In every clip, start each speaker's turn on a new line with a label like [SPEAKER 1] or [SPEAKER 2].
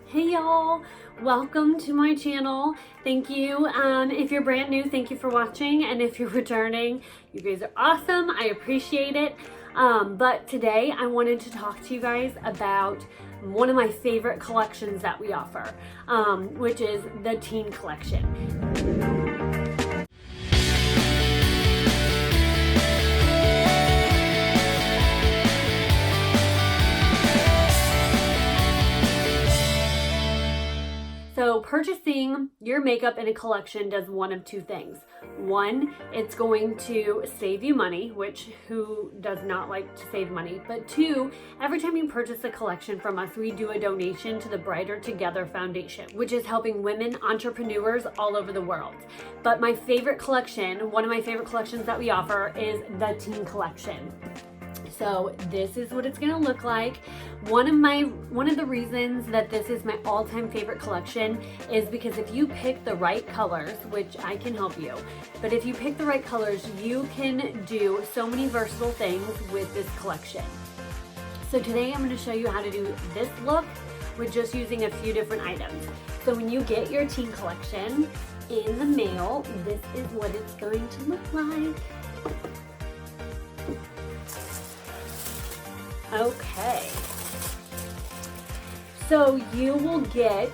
[SPEAKER 1] Hey y'all, welcome to my channel. Thank you. If you're brand new, thank you for watching, and if you're returning, you guys are awesome. I appreciate it. But today I wanted to talk to you guys about one of my favorite collections that we offer, which is the teen collection. So purchasing your makeup in a collection does one of two things. One, it's going to save you money, which who does not like to save money? But two, every time you purchase a collection from us, we do a donation to the Brighter Together Foundation, which is helping women entrepreneurs all over the world. But my favorite collection, one of my favorite collections that we offer is the teen collection. So this is what it's gonna look like. One of the reasons that this is my all-time favorite collection is because if you pick the right colors, which I can help you, but if you pick the right colors, you can do so many versatile things with this collection. So today I'm gonna show you how to do this look with just using a few different items. So when you get your teen collection in the mail, this is what it's going to look like. Okay, so you'll get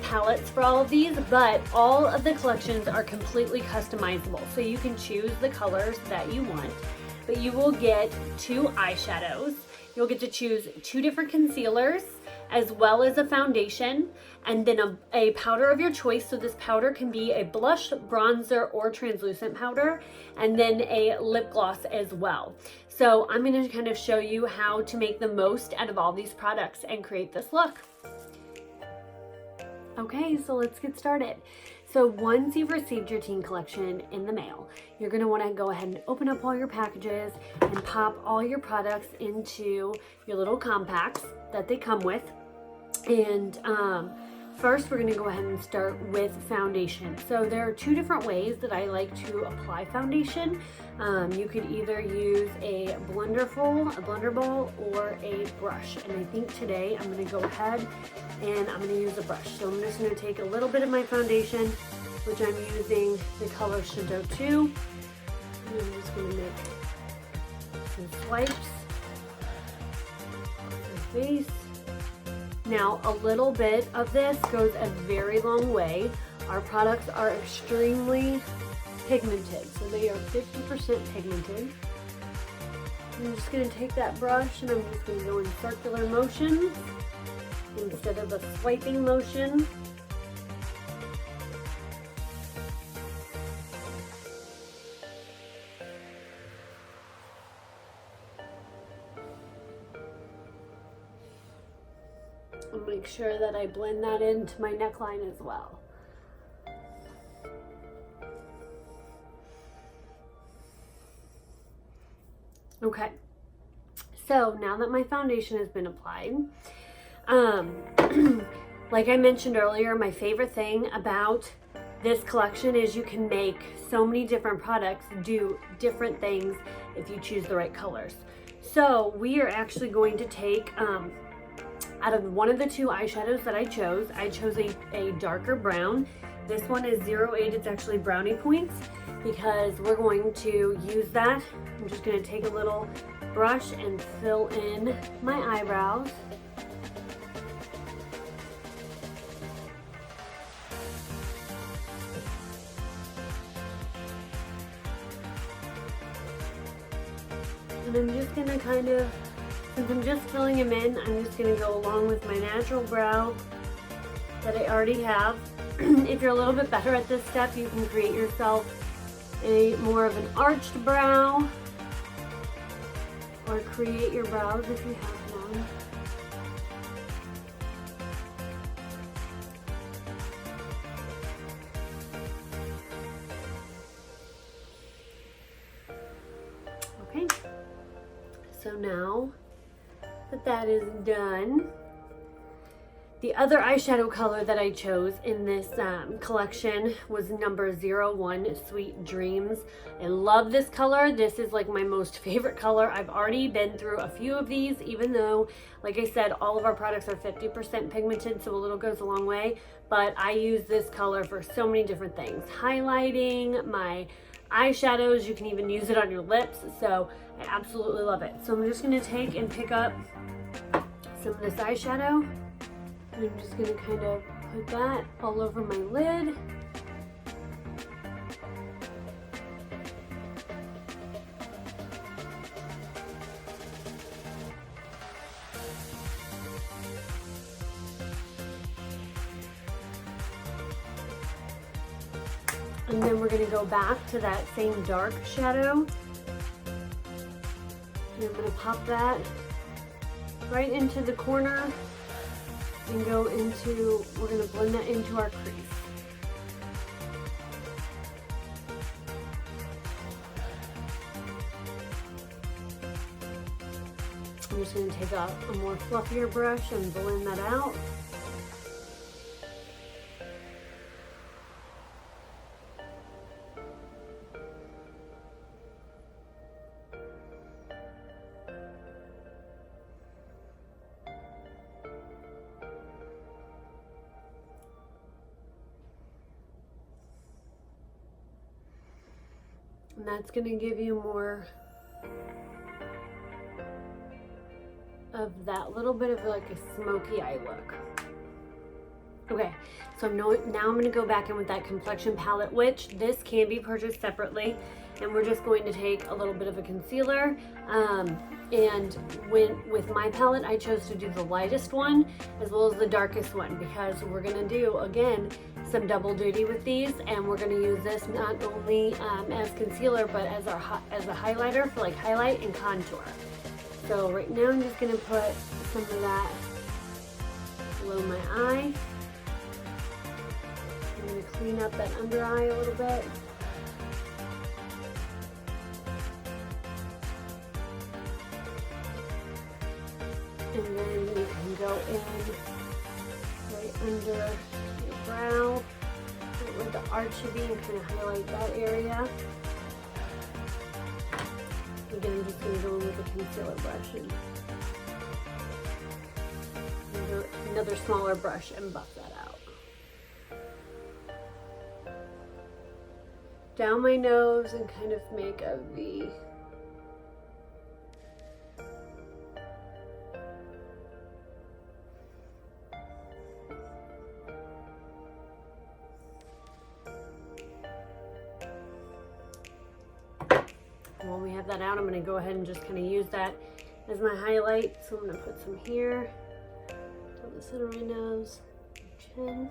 [SPEAKER 1] palettes for all of these, but all of the collections are completely customizable. So you can choose the colors that you want, but you will get 2 eyeshadows. You'll get to choose 2 different concealers, as well as a foundation, and then a powder of your choice. So this powder can be a blush, bronzer, or translucent powder, and then a lip gloss as well. So I'm going to kind of show you how to make the most out of all these products and create this look. Okay, so let's get started. So once you've received your teen collection in the mail, you're going to want to go ahead and open up all your packages and pop all your products into your little compacts that they come with. And first we're going to go ahead and start with foundation. So there are 2 different ways that I like to apply foundation. You could either use a blender bowl, or a brush. And I think today I'm going to go ahead and I'm going to use a brush. So I'm just going to take a little bit of my foundation, which I'm using the color Shinto 2. And I'm just going to make some swipes on my face. Now, a little bit of this goes a very long way. Our products are extremely pigmented, so they are 50% pigmented. I'm just going to take that brush and I'm just going to go in circular motion instead of a swiping motion. And make sure that I blend that into my neckline as well. Okay, so now that my foundation has been applied, like I mentioned earlier, my favorite thing about this collection is you can make so many different products do different things if you choose the right colors. So we are actually going to take, out of one of the 2 eyeshadows that I chose a darker brown. This one is 08, it's actually Brownie points, because we're going to use that. I'm just going to take a little brush and fill in my eyebrows. And I'm just going to kind of, since I'm just filling them in, I'm just going to go along with my natural brow that I already have. If you're a little bit better at this step, you can create yourself a more of an arched brow, or create your brows if you have one. Okay, so now that is done, The other eyeshadow color that I chose in this collection was number 01, Sweet Dreams. I love this color. This is like my most favorite color. I've already been through a few of these, even though, like I said, all of our products are 50% pigmented, so a little goes a long way. But I use this color for so many different things. Highlighting, my eyeshadows, you can even use it on your lips, so I absolutely love it. So I'm just gonna take and pick up some of this eyeshadow. And I'm just going to kind of put that all over my lid. And then we're going to go back to that same dark shadow. And I'm going to pop that right into the corner. And go into, we're going to blend that into our crease. I'm just going to take a more fluffier brush and blend that out. And that's going to give you more of that little bit of like a smoky eye look. Okay, so now I'm going to go back in with that complexion palette, which this can be purchased separately. And we're just going to take a little bit of a concealer. And with my palette, I chose to do the lightest one as well as the darkest one, because we're going to do, again, some double duty with these, and we're going to use this not only as concealer but as a highlighter for like highlight and contour. So right now I'm just going to put some of that below my eye. I'm going to clean up that under eye a little bit. And then you can go in right under your brow, right where the arch should be, and kind of highlight that area. Again, I'm just going to go in with a concealer brush and another smaller brush and buff that out. Down my nose and kind of make a V. While we have that out, I'm going to go ahead and just kind of use that as my highlight. So I'm going to put some here, to the center of my nose, chin.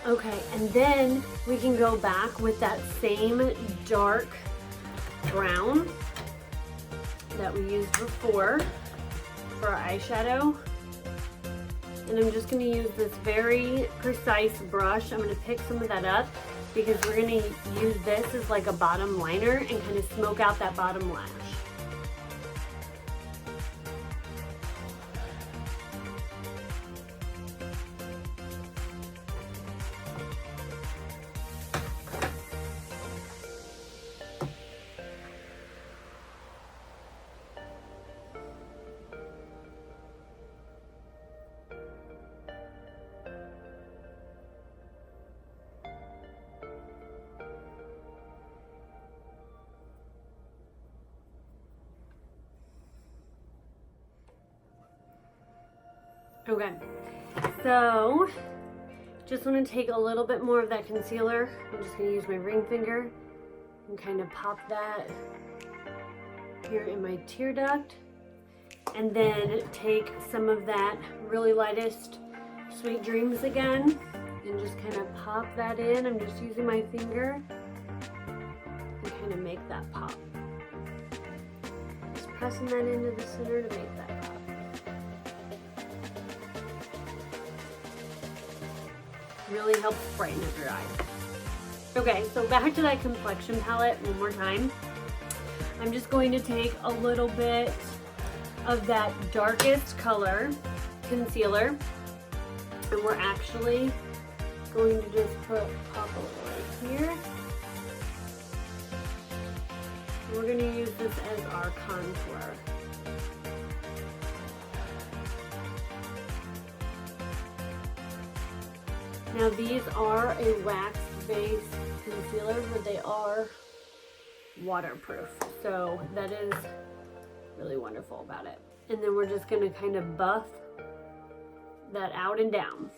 [SPEAKER 1] Okay, and then we can go back with that same dark brown that we used before for our eyeshadow. And I'm just going to use this very precise brush. I'm going to pick some of that up because we're going to use this as like a bottom liner and kind of smoke out that bottom lash. Okay, so just want to take a little bit more of that concealer. I'm just going to use my ring finger and kind of pop that here in my tear duct. And then take some of that really lightest Sweet Dreams again and just kind of pop that in. I'm just using my finger and kind of make that pop. Just pressing that into the center to make that pop. Really helps brighten up your eye. Okay, so back to that complexion palette one more time. I'm just going to take a little bit of that darkest color concealer, and we're actually going to just pop a little right here. We're going to use this as our contour. Now these are a wax-based concealer, but they are waterproof, so that is really wonderful about it. And then we're just going to kind of buff that out and down.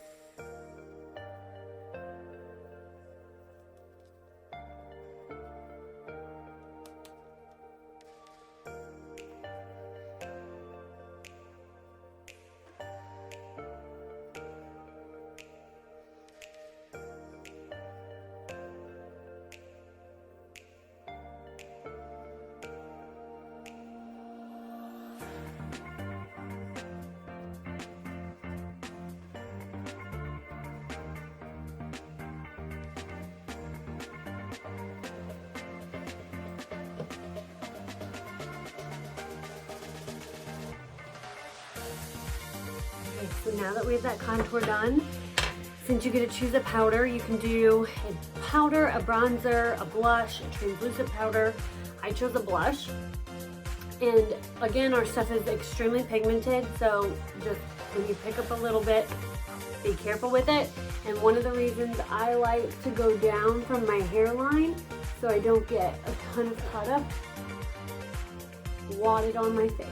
[SPEAKER 1] So now that we have that contour done, since you get to choose a powder, you can do a powder, a bronzer, a blush, a translucent powder. I chose a blush. And again, our stuff is extremely pigmented, so just when you pick up a little bit, be careful with it. And one of the reasons I like to go down from my hairline so I don't get a ton of product wadded on my face.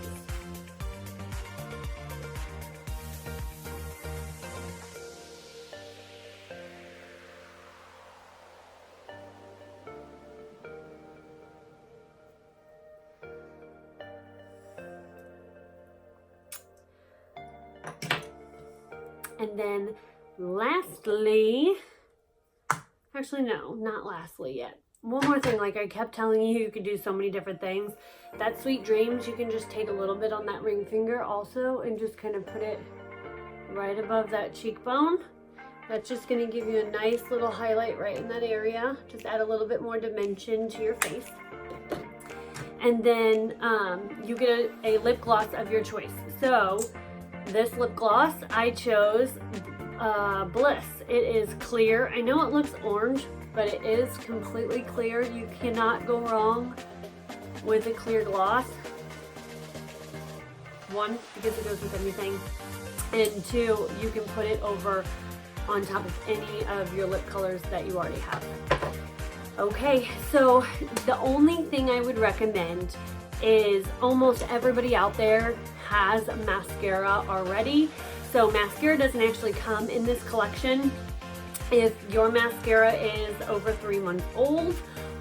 [SPEAKER 1] And then lastly, actually no, not lastly yet. One more thing, like I kept telling you, you could do so many different things. That Sweet Dreams, you can just take a little bit on that ring finger also and just kind of put it right above that cheekbone. That's just gonna give you a nice little highlight right in that area. Just add a little bit more dimension to your face. And then you get a lip gloss of your choice. So this lip gloss, I chose Bliss. It is clear. I know it looks orange, but it is completely clear. You cannot go wrong with a clear gloss. One, because it goes with anything. And two, you can put it over on top of any of your lip colors that you already have. Okay, so the only thing I would recommend is almost everybody out there has mascara already. So mascara doesn't actually come in this collection. If your mascara is over 3 months old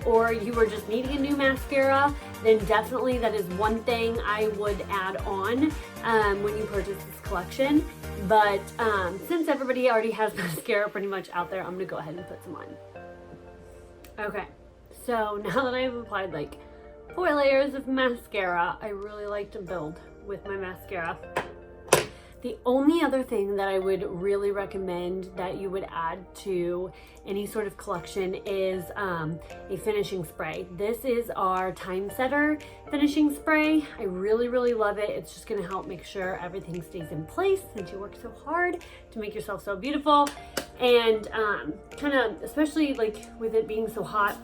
[SPEAKER 1] or you are just needing a new mascara, then definitely that is one thing I would add on when you purchase this collection. But since everybody already has mascara pretty much out there, I'm gonna go ahead and put some on. Okay, so now that I've applied like 4 layers of mascara, I really like to build with my mascara. The only other thing that I would really recommend that you would add to any sort of collection is a finishing spray. This is our Time Setter finishing spray. I really love it. It's just gonna help make sure everything stays in place since you work so hard to make yourself so beautiful. And kind of, especially like with it being so hot,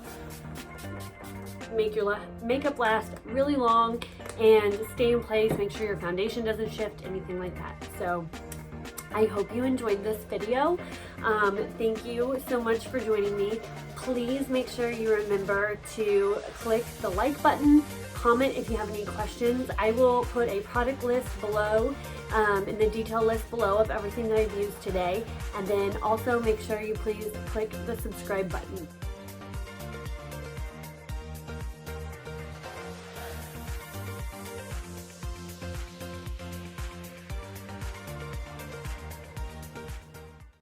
[SPEAKER 1] make your makeup last really long and stay in place. Make sure your foundation doesn't shift, anything like that. So I hope you enjoyed this video. Thank you so much for joining me. Please make sure you remember to click the like button, comment if you have any questions. I will put a product list below in the detail list below of everything that I've used today. And then also make sure you please click the subscribe button.